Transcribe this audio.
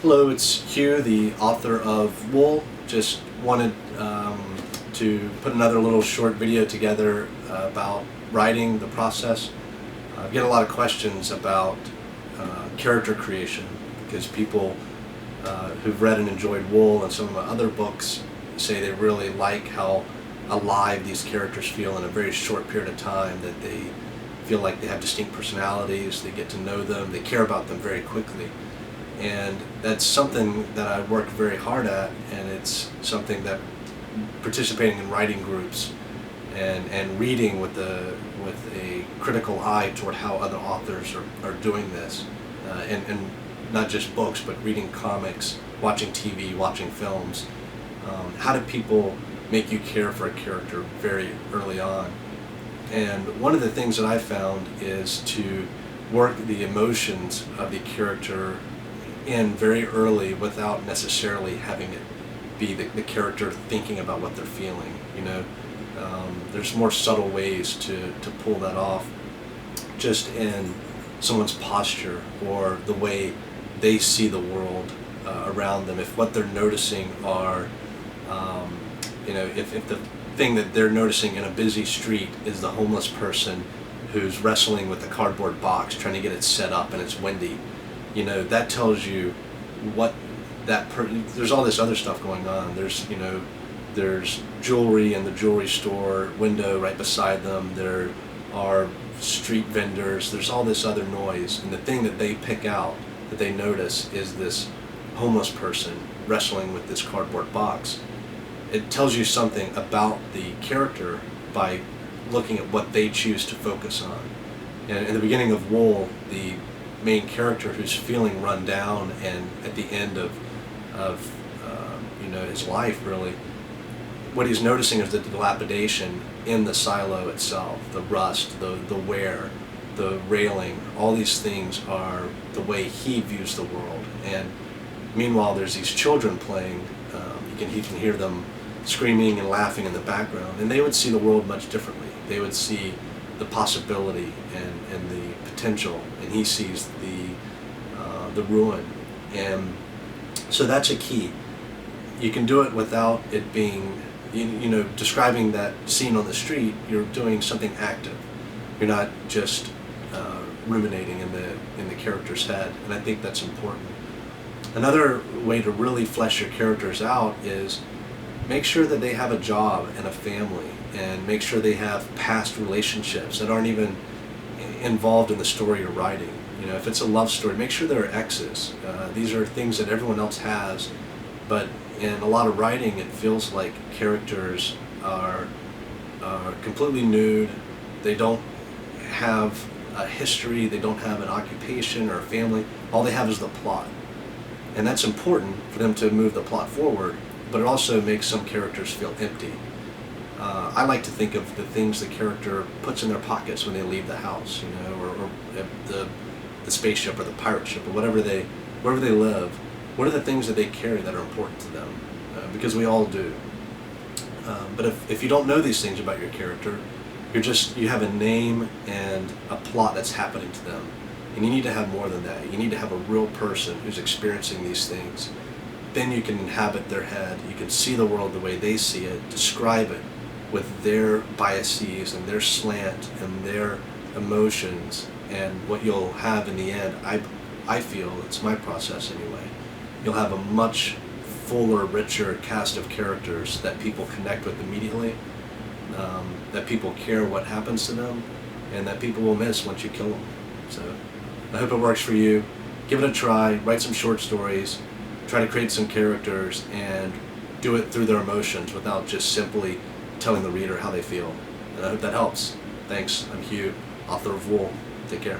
Hello, it's Hugh, the author of Wool. Just wanted to put another little short video together about writing, the process. I get a lot of questions about character creation because people who've read and enjoyed Wool and some of my other books say they really like how alive these characters feel in a very short period of time, that they feel like they have distinct personalities, they get to know them, they care about them very quickly. And that's something that I work very hard at, and it's something that participating in writing groups and reading with a critical eye toward how other authors are doing this, and not just books, but reading comics, watching TV, watching films. How do people make you care for a character very early on? And one of the things that I found is to work the emotions of the character in very early without necessarily having it be the character thinking about what they're feeling. There's more subtle ways to pull that off, just in someone's posture or the way they see the world around them. If what they're noticing are, if the thing that they're noticing in a busy street is the homeless person who's wrestling with a cardboard box trying to get it set up and it's windy, that tells you what there's all this other stuff going on. There's jewelry in the jewelry store window right beside them. There are street vendors. There's all this other noise, and the thing that they pick out, that they notice, is this homeless person wrestling with this cardboard box. It tells you something about the character by looking at what they choose to focus on. And in the beginning of Wool, the main character, who's feeling run down and at the end of his life, really, what he's noticing is the dilapidation in the silo itself, the rust, the wear, the railing. All these things are the way he views the world. And meanwhile, there's these children playing. He can hear them screaming and laughing in the background, and they would see the world much differently. They would see the possibility and the potential, and he sees the ruin. And so that's a key. You can do it without it being, describing that scene on the street. You're doing something active. You're not just ruminating in the character's head, and I think that's important. Another way to really flesh your characters out is make sure that they have a job and a family, and make sure they have past relationships that aren't even involved in the story you're writing. If it's a love story, make sure there are exes. These are things that everyone else has, but in a lot of writing it feels like characters are completely nude. They don't have a history, they don't have an occupation or a family. All they have is the plot. And that's important for them to move the plot forward, but it also makes some characters feel empty. I like to think of the things the character puts in their pockets when they leave the house, or the spaceship or the pirate ship or wherever they live. What are the things that they carry that are important to them? Because we all do. But if you don't know these things about your character, you have a name and a plot that's happening to them. And you need to have more than that. You need to have a real person who's experiencing these things. Then you can inhabit their head. You can see the world the way they see it, describe it with their biases and their slant and their emotions. And what you'll have in the end, I feel, it's my process anyway, you'll have a much fuller, richer cast of characters that people connect with immediately, that people care what happens to them, and that people will miss once you kill them. So I hope it works for you. Give it a try, write some short stories, try to create some characters, and do it through their emotions without just simply telling the reader how they feel. And I hope that helps. Thanks. I'm Hugh, author of Wool. Take care.